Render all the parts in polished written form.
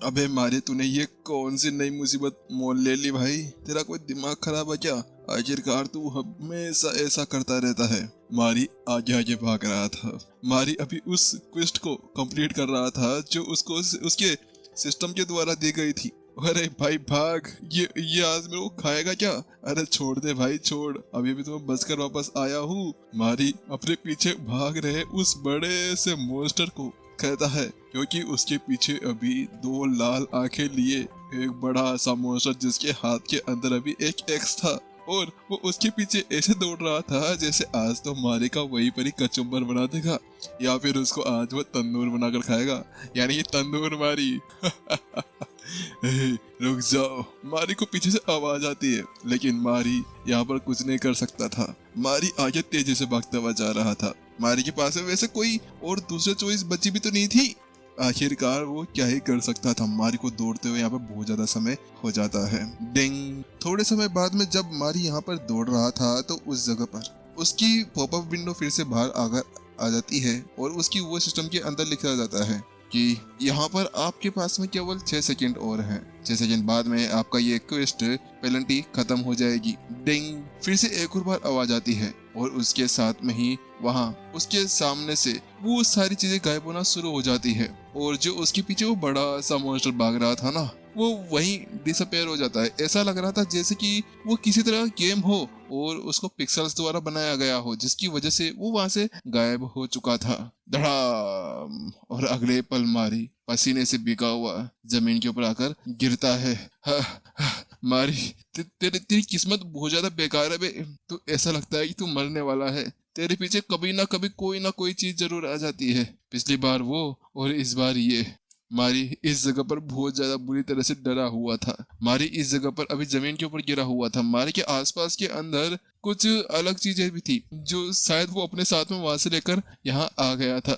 अबे मारे, तूने ये कौन सी नई मुसीबत मोल ले ली भाई? तेरा कोई दिमाग खराब है क्या? आखिरकार तू हमेशा ऐसा करता रहता है। मारी आगे आगे भाग रहा था। मारी अभी उस क्वेस्ट को कंप्लीट कर रहा था जो उसको उसके सिस्टम के द्वारा दी गई थी। अरे भाई भाग, ये आज मेरे को खाएगा क्या? अरे छोड़ दे भाई, छोड़, अभी भी तो मैं बचकर वापस आया हूँ। मारी अपने पीछे भाग रहे उस बड़े से मोस्टर को कहता है, क्योंकि उसके पीछे अभी दो लाल आंखें लिए एक बड़ा सा मोस्टर जिसके हाथ के अंदर अभी एक एक्स था, और वो उसके पीछे ऐसे दौड़ रहा था जैसे आज तो मारी का वही पर ही कचुम्बर बना देगा, या फिर उसको आज वो तंदूर बनाकर खाएगा, यानी कि तंदूर मारी। रुक जाओ, मारी को पीछे से आवाज आती है, लेकिन मारी यहाँ पर कुछ नहीं कर सकता था। मारी आगे तेजी से भागता हुआ जा रहा था। मारी के पास में वैसे कोई और दूसरा चॉइस बची भी तो नहीं थी। आखिरकार वो क्या ही कर सकता था। मारी को दौड़ते हुए यहाँ पर बहुत ज्यादा समय हो जाता है। डिंग। थोड़े समय बाद में जब मारी यहाँ पर दौड़ रहा था तो उस जगह पर उसकी पॉपअप विंडो फिर से बाहर आ जाती है और उसकी वो सिस्टम के अंदर लिखा जाता है कि यहाँ पर आपके पास में केवल 6 सेकंड और हैं। 6 सेकंड बाद में आपका ये क्वेस्ट पेनल्टी खत्म हो जाएगी। डिंग। फिर से एक और बार आवाज आती है और उसके साथ में ही वहाँ उसके सामने से वो सारी चीजें गायब होना शुरू हो जाती है, और जो उसके पीछे वो बड़ा सा मॉन्स्टर भाग रहा था ना, वो वहीं डिसअपेयर हो जाता है। ऐसा लग रहा था जैसे कि वो किसी तरह का गेम हो और उसको पिक्सेल्स द्वारा बनाया गया हो, जिसकी वजह से वो वहां से गायब हो चुका था। धड़ाम। और अगले पल मारी पसीने से भीगा हुआ जमीन के ऊपर आकर गिरता है। मारी, तेरी किस्मत बहुत ज्यादा बेकार है बे। तो ऐसा लगता है कि तू मरने वाला है। तेरे पीछे कभी ना कभी कोई ना कोई चीज जरूर आ जाती है। पिछली बार वो और इस बार ये। मारी इस जगह पर बहुत ज्यादा बुरी तरह से डरा हुआ था। मारी इस जगह पर अभी जमीन के ऊपर गिरा हुआ था। मारी के आसपास के अंदर कुछ अलग चीजें भी थी जो शायद वो अपने साथ में वहां से लेकर यहाँ आ गया था।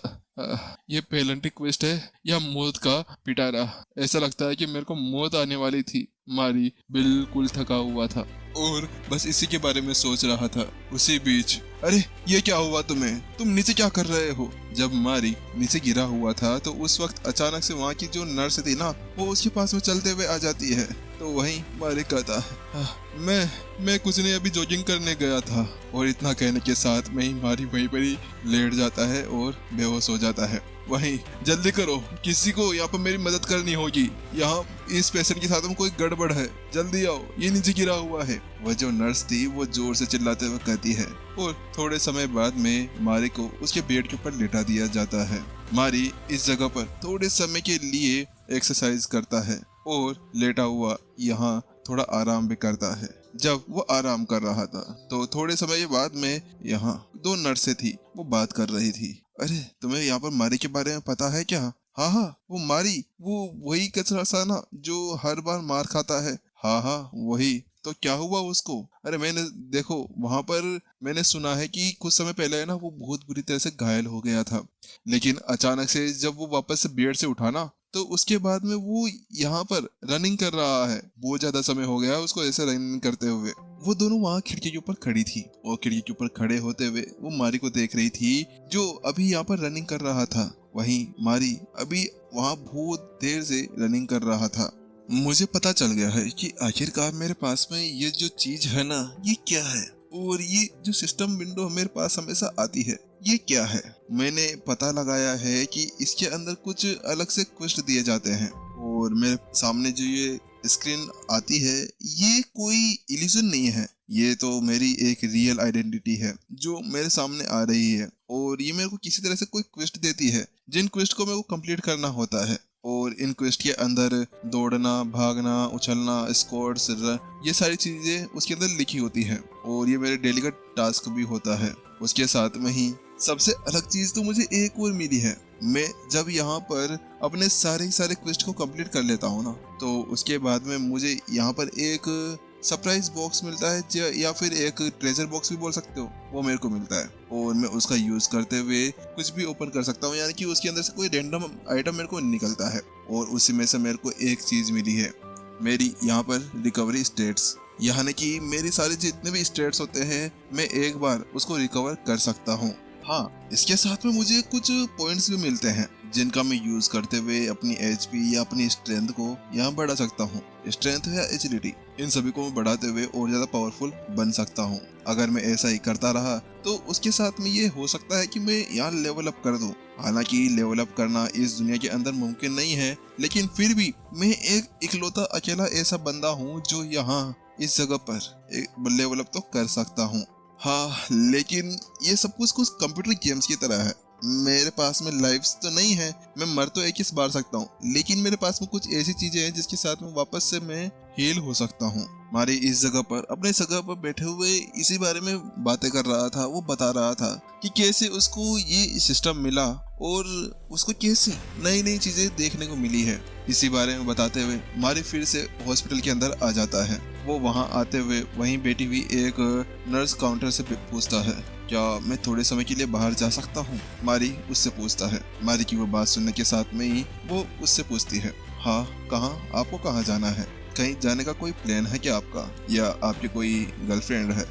ये पेनल्टी क्वेस्ट है या मौत का पिटारा? ऐसा लगता है कि मेरे को मौत आने वाली थी। मारी बिल्कुल थका हुआ था और बस इसी के बारे में सोच रहा था। उसी बीच, अरे ये क्या हुआ तुम्हें? तुम नीचे क्या कर रहे हो? जब मारी नीचे गिरा हुआ था तो उस वक्त अचानक से वहाँ की जो नर्स थी ना, वो उसके पास में चलते हुए आ जाती है। तो वहीं मारी कहता है, मैं कुछ नहीं, अभी जॉगिंग करने गया था। और इतना कहने के साथ में ही मारी वहीं पर ही लेट जाता है और बेहोश हो जाता है। वहीं, जल्दी करो, किसी को यहाँ पर मेरी मदद करनी होगी। यहाँ इस पेशेंट के साथ में कोई गड़बड़ है, जल्दी आओ, ये नीचे गिरा हुआ है। वह जो नर्स थी वो जोर से चिल्लाते हुए कहती है, और थोड़े समय बाद में मारी को उसके बेड के ऊपर लेटा दिया जाता है। मारी इस जगह पर थोड़े समय के लिए एक्सरसाइज करता है और लेटा हुआ यहाँ थोड़ा आराम भी करता है। जब वो आराम कर रहा था तो थोड़े समय बाद में यहाँ दो नर्सें थी, वो बात कर रही थी। अरे तुम्हें यहाँ पर मारी के बारे में पता है क्या? हाँ हाँ, वो मारी, वो वही कचरा सा ना जो हर बार मार खाता है। हाँ हाँ वही। तो क्या हुआ उसको? अरे मैंने, देखो वहां पर मैंने सुना है कि कुछ समय पहले है ना वो बहुत बुरी तरह से घायल हो गया था, लेकिन अचानक से जब वो वापस से बेड से उठा ना, तो उसके बाद में वो यहाँ पर रनिंग कर रहा है। बहुत ज्यादा समय हो गया उसको ऐसे रनिंग करते हुए। वो दोनों वहाँ खिड़की के ऊपर खड़ी थी और खिड़की के ऊपर खड़े होते हुए वो मारी को देख रही थी जो अभी यहाँ पर रनिंग कर रहा था। वहीं मारी अभी वहाँ बहुत देर से रनिंग कर रहा था। मुझे पता चल गया है कि आखिरकार मेरे पास में ये जो चीज है ना, ये क्या है, और ये जो सिस्टम विंडो मेरे पास हमेशा आती है, ये क्या है। मैंने पता लगाया है कि इसके अंदर कुछ अलग से क्वेस्ट दिए जाते हैं, और मेरे सामने जो ये स्क्रीन आती है ये कोई इल्यूजन नहीं है, ये तो मेरी एक रियल आइडेंटिटी है जो मेरे सामने आ रही है, और ये मेरे को किसी तरह से कोई क्वेस्ट देती है जिन क्वेस्ट को मेरे को कंप्लीट करना होता है। और इन क्वेस्ट के अंदर दौड़ना, भागना, उछलना, स्क्वाड्स, ये सारी चीजें उसके अंदर लिखी होती है, और ये मेरे डेली का टास्क भी होता है। उसके साथ में ही सबसे अलग चीज तो मुझे एक और मिली है। मैं जब यहाँ पर अपने सारे क्वेस्ट को कंप्लीट कर लेता हूँ ना, तो उसके बाद में मुझे यहाँ पर एक सरप्राइज बॉक्स मिलता है, या फिर एक ट्रेजर बॉक्स भी बोल सकते हो, वो मेरे को मिलता है, और मैं उसका यूज करते हुए कुछ भी ओपन कर सकता हूँ, यानी कि उसके अंदर से कोई रैंडम आइटम मेरे को निकलता है। और उसी में से मेरे को एक चीज मिली है, मेरी यहाँ पर रिकवरी स्टेट्स, यानी कि मेरी सारे जितने भी स्टेट्स होते हैं मैं एक बार उसको रिकवर कर सकता हूँ। हाँ, इसके साथ में मुझे कुछ पॉइंट्स भी मिलते हैं जिनका मैं यूज करते हुए अपनी एचपी या अपनी स्ट्रेंथ को यहाँ बढ़ा सकता हूँ। स्ट्रेंथ या एजिलिटी, इन सभी को मैं बढ़ाते हुए और ज्यादा पावरफुल बन सकता हूँ। अगर मैं ऐसा ही करता रहा तो उसके साथ में ये हो सकता है कि मैं यहाँ लेवल अप कर दूं। हालांकि लेवल अप करना इस दुनिया के अंदर मुमकिन नहीं है, लेकिन फिर भी मैं एक इकलौता अकेला ऐसा बंदा हूँ जो यहाँ इस जगह पर लेवल अप तो कर सकता हूँ। हाँ, लेकिन ये सब कुछ कंप्यूटर गेम्स की तरह है। मेरे पास में लाइफ्स तो नहीं है, मैं मर तो एक ही बार सकता हूँ, लेकिन मेरे पास में कुछ ऐसी चीजें हैं जिसके साथ में वापस से मैं हील हो सकता हूँ। हमारी इस जगह पर अपने जगह पर बैठे हुए इसी बारे में बातें कर रहा था। वो बता रहा था कि कैसे उसको ये सिस्टम मिला और उसको कैसे नई नई चीजें देखने को मिली है। इसी बारे में बताते हुए मारी फिर से हॉस्पिटल के अंदर आ जाता है। वो वहां आते हुए वहीं बैठी हुई एक नर्स काउंटर से पूछता है, क्या मैं थोड़े समय के लिए बाहर जा सकता हूँ? मारी उससे पूछता है। मारी की वो बात सुनने के साथ में ही वो उससे पूछती है, हाँ कहाँ, आपको कहाँ जाना है? कहीं जाने का कोई प्लान है क्या आपका, या आपकी कोई गर्लफ्रेंड है?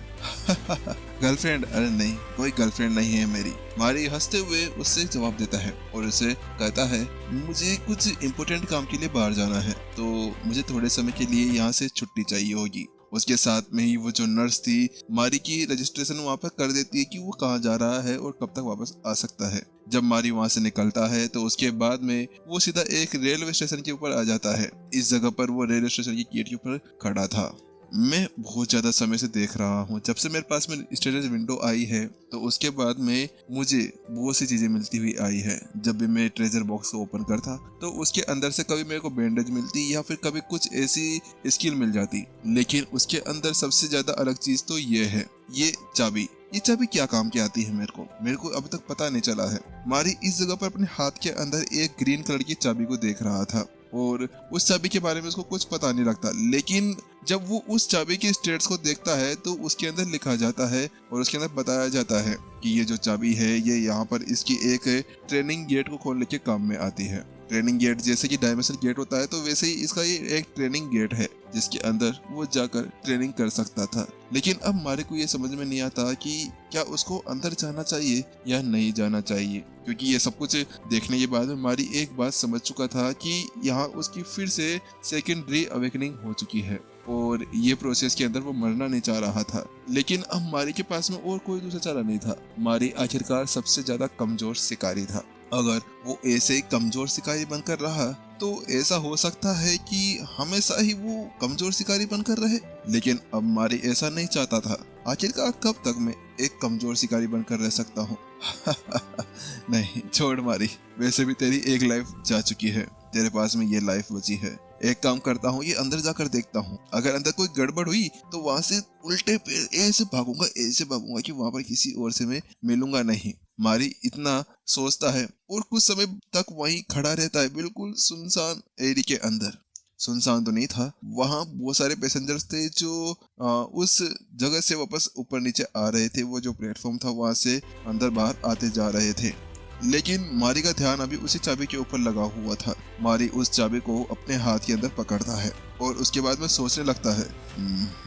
गर्लफ्रेंड? अरे नहीं, कोई गर्लफ्रेंड नहीं है मेरी। मारी हंसते हुए उससे जवाब देता है और उसे कहता है, मुझे कुछ इम्पोर्टेंट काम के लिए बाहर जाना है, तो मुझे थोड़े समय के लिए यहाँ से छुट्टी चाहिए होगी। उसके साथ में ही वो जो नर्स थी मारी की रजिस्ट्रेशन वहाँ पर कर देती है कि वो कहाँ जा रहा है और कब तक वापस आ सकता है। जब मारी वहाँ से निकलता है तो उसके बाद में वो सीधा एक रेलवे स्टेशन के ऊपर आ जाता है। इस जगह पर वो रेलवे स्टेशन की गेट के ऊपर खड़ा था। मैं बहुत ज्यादा समय से देख रहा हूँ, जब से मेरे पास में स्टोरेज विंडो आई है तो उसके बाद में मुझे बहुत सी चीजें मिलती हुई आई है। जब भी मैं ट्रेजर बॉक्स को ओपन करता तो उसके अंदर से कभी मेरे को बैंडेज मिलती या फिर कभी कुछ ऐसी स्किल मिल जाती, लेकिन उसके अंदर सबसे ज्यादा अलग चीज तो ये है, ये चाबी। ये चाबी क्या काम की आती है मेरे को अभी तक पता नहीं चला है। मारी इस जगह पर अपने हाथ के अंदर एक ग्रीन कलर की चाबी को देख रहा था और उस चाबी के बारे में उसको कुछ पता नहीं लगता, लेकिन जब वो उस चाबी के स्टेट्स को देखता है तो उसके अंदर लिखा जाता है और उसके अंदर बताया जाता है कि ये जो चाबी है ये यहाँ पर इसकी एक ट्रेनिंग गेट को खोलने के काम में आती है। ट्रेनिंग गेट जैसे कि डायमेंशन गेट होता है तो वैसे ही इसका ये एक ट्रेनिंग गेट है जिसके अंदर वो जाकर ट्रेनिंग कर सकता था। लेकिन अब मारे को ये समझ में नहीं आता कि क्या उसको अंदर जाना चाहिए या नहीं जाना चाहिए, क्योंकि ये सब कुछ देखने के बाद में मारी एक बात समझ चुका था कि यहाँ उसकी फिर से सेकेंडरी अवेकनिंग हो चुकी है और ये प्रोसेस के अंदर वो मरना नहीं चाह रहा था। लेकिन अब मारी के पास में और कोई दूसरा चारा नहीं था। मारी आखिरकार सबसे ज्यादा कमजोर शिकारी था। अगर वो ऐसे ही कमजोर शिकारी बनकर रहा तो ऐसा हो सकता है कि हमेशा ही वो कमजोर शिकारी बनकर रहे, लेकिन अब मारी ऐसा नहीं चाहता था। आखिरकार कब तक मैं एक कमजोर शिकारी बनकर रह सकता हूँ? नहीं छोड़ मारी, वैसे भी तेरी एक लाइफ जा चुकी है, तेरे पास में ये लाइफ बची है। एक काम करता हूँ, ये अंदर जाकर देखता हूँ, अगर अंदर कोई गड़बड़ हुई तो वहां से उल्टे पैर ऐसे भागूंगा कि वहां पर किसी और से मैं मिलूंगा नहीं। मारी इतना सोचता है और कुछ समय तक वहीं खड़ा रहता है, बिल्कुल सुनसान एरिया के अंदर। सुनसान तो नहीं था, वहां बहुत सारे पैसेंजर्स थे जो उस जगह से वापस ऊपर नीचे आ रहे थे। वो जो प्लेटफॉर्म था वहां से अंदर बाहर आते जा रहे थे, लेकिन मारी का ध्यान अभी उसी चाबी के ऊपर लगा हुआ था। मारी उस चाबी को अपने हाथ के अंदर पकड़ता है और उसके बाद में सोचने लगता है,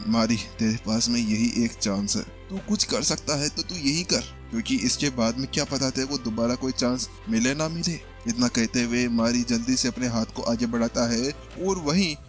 मारी तेरे पास में यही एक चांस है, तू कुछ कर सकता है तो तू यही कर, क्योंकि इसके बाद में क्या पता तेरे को दोबारा कोई चांस मिले ना मिले। इतना कहते हुए मारी जल्दी से अपने हाथ को आगे बढ़ाता है और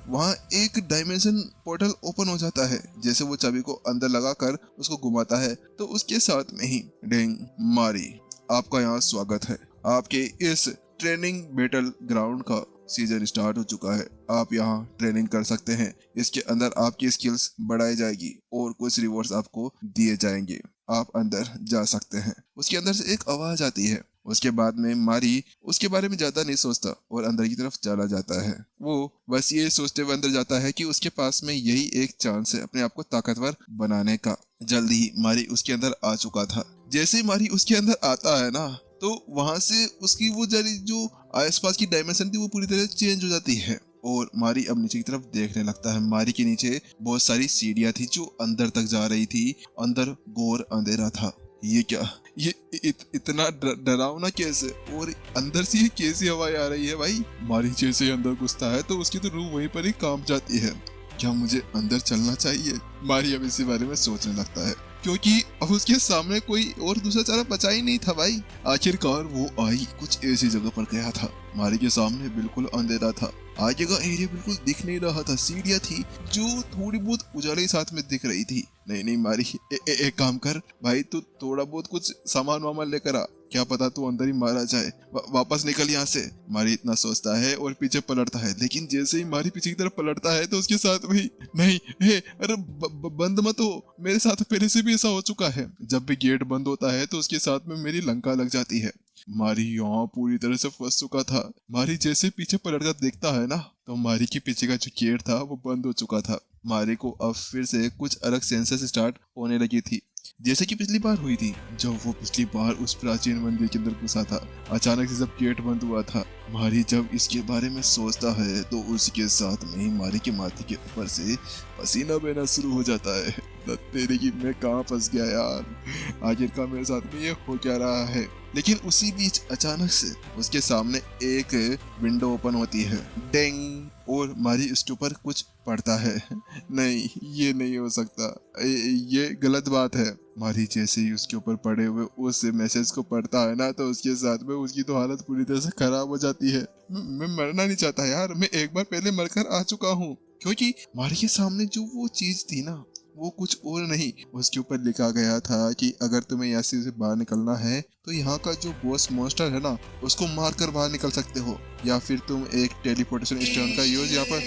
वहाँ एक डायमेंशन पोर्टल ओपन हो जाता है। जैसे वो चाबी को अंदर लगाकर उसको घुमाता है तो उसके साथ में ही डिंग, मारी आपका यहाँ स्वागत है। आपके इस ट्रेनिंग बैटल ग्राउंड का सीजन स्टार्ट हो चुका है। आप यहाँ ट्रेनिंग कर सकते हैं। इसके अंदर आपकी स्किल्स बढ़ाई जाएगी और कुछ रिवॉर्ड्स आपको दिए जाएंगे। आप अंदर जा सकते हैं। उसके अंदर से एक आवाज आती है। उसके बाद में मारी उसके बारे में ज्यादा नहीं सोचता और अंदर की तरफ चला जाता है। वो बस ये सोचते हुए अंदर जाता है कि उसके पास में यही एक चांस है अपने आप को ताकतवर बनाने का। जल्दी ही मारी उसके अंदर आ चुका था। जैसे ही मारी उसके अंदर आता है ना, तो वहां से उसकी वो जो आसपास की डायमेंशन थी वो पूरी तरह चेंज हो जाती है और मारी अब नीचे की तरफ देखने लगता है। मारी के नीचे बहुत सारी सीढ़ियां थी जो अंदर तक जा रही थी। अंदर घोर अंधेरा था। ये क्या, ये इतना डरावना कैसे, और अंदर से ये कैसी हवाएं आ रही है भाई। मारी जैसे अंदर घुसता है तो उसकी तो रूह वहीं पर ही कांप जाती है। क्या मुझे अंदर चलना चाहिए? मारी अब इसी बारे में सोचने लगता है। क्योंकि अब उसके सामने कोई और दूसरा चारा बचा ही नहीं था भाई। आखिरकार वो आई कुछ ऐसी जगह पर गया था, मारी के सामने बिल्कुल अंधेरा था, आगे का एरिया बिल्कुल दिख नहीं रहा था, सीढ़ियाँ थी जो थोड़ी बहुत उजाले साथ में दिख रही थी। नहीं मारी, एक काम कर भाई, तू थोड़ा बहुत कुछ सामान वामान लेकर आ, क्या पता तू अंदर ही मारा जाए, वापस निकल यहाँ से। मारी इतना सोचता है और पीछे पलटता है, लेकिन जैसे ही मारी पीछे की तरफ पलटता है तो उसके साथ वही, नहीं अरे बंद मत हो, मेरे साथ पहले से भी ऐसा हो चुका है, जब भी गेट बंद होता है तो उसके साथ में मेरी लंका लग जाती है। मारी यहाँ पूरी तरह से फंस चुका था। मारी जैसे पीछे पलट कर देखता है ना, तो मारी के पीछे का जो गेट था वो बंद हो चुका था। मारी को अब फिर से कुछ अलग सेंसेस स्टार्ट होने लगी थी, जैसे कि पिछली बार हुई थी जब वो पिछली बार उस प्राचीन मंदिर के अंदर घुसा था। अचानक से जब गेट बंद हुआ था, मारी जब इसके बारे में सोचता है तो उसके साथ में ही मारी के माथे के ऊपर से पसीना बहना शुरू हो जाता है। तेरे की मैं कहाँ फंस गया यार, आखिरकार मेरे साथ में ये हो क्या रहा है। लेकिन उसी बीच अचानक से उसके सामने एक विंडो ओपन होती है, डेंग, और मारी उसके ऊपर कुछ पढ़ता है। नहीं, ये नहीं हो सकता, ये गलत बात है। मारी जैसे ही उसके ऊपर पड़े हुए उस मैसेज को पढ़ता है ना, तो उसके साथ में उसकी तो हालत पूरी तरह से खराब हो जाती है। मैं मरना नहीं चाहता यार, मैं एक बार पहले मरकर आ चुका हूँ। क्योंकि मारी के सामने जो वो चीज थी ना, वो कुछ और नहीं, उसके ऊपर लिखा गया था कि अगर तुम्हें यहाँ से बाहर निकलना है तो यहाँ का जो बॉस मॉन्स्टर है ना, उसको मार कर बाहर निकल सकते हो, या फिर तुम एक टेलीपोर्टेशन स्टोन का यूज यहाँ पर,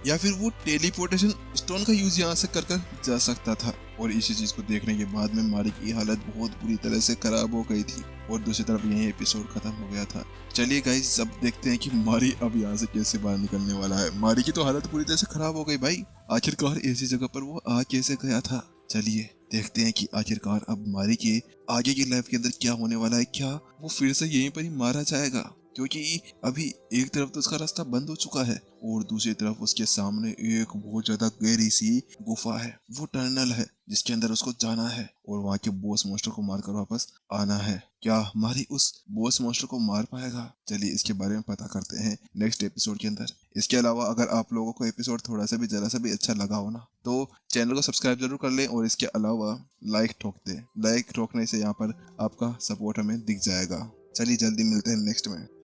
या फिर वो टेलीपोर्टेशन स्टोन का यूज यहाँ से कर जा सकता था। और इसी चीज को देखने के बाद में मारी की हालत बहुत बुरी तरह से खराब हो गई थी, और दूसरी तरफ यही एपिसोड खत्म हो गया था। चलिए गाइस, अब देखते हैं कि मारी अब यहाँ से कैसे बाहर निकलने वाला है। मारी की तो हालत पूरी तरह से खराब हो गई भाई, आखिरकार ऐसी जगह पर वो आ कैसे गया था। चलिए देखते हैं कि आखिरकार अब मारी के आगे की लाइफ के अंदर क्या होने वाला है। क्या वो फिर से यहीं पर ही मारा जाएगा, क्योंकि अभी एक तरफ तो उसका रास्ता बंद हो चुका है और दूसरी तरफ उसके सामने एक बहुत ज्यादा गहरी सी गुफा है, वो टनल है जिसके अंदर उसको जाना है और वहाँ के बॉस मॉन्स्टर को मारकर वापस आना है। क्या मारी उस बॉस मॉन्स्टर को मार पाएगा? चलिए इसके बारे में पता करते हैं नेक्स्ट एपिसोड के अंदर। इसके अलावा अगर आप लोगों को एपिसोड थोड़ा सा भी जरा सा भी अच्छा लगा हो ना, तो चैनल को सब्सक्राइब जरूर कर लें, और इसके अलावा लाइक ठोक दें। लाइक ठोकने से यहाँ पर आपका सपोर्ट हमें दिख जाएगा। चलिए जल्दी मिलते हैं नेक्स्ट में।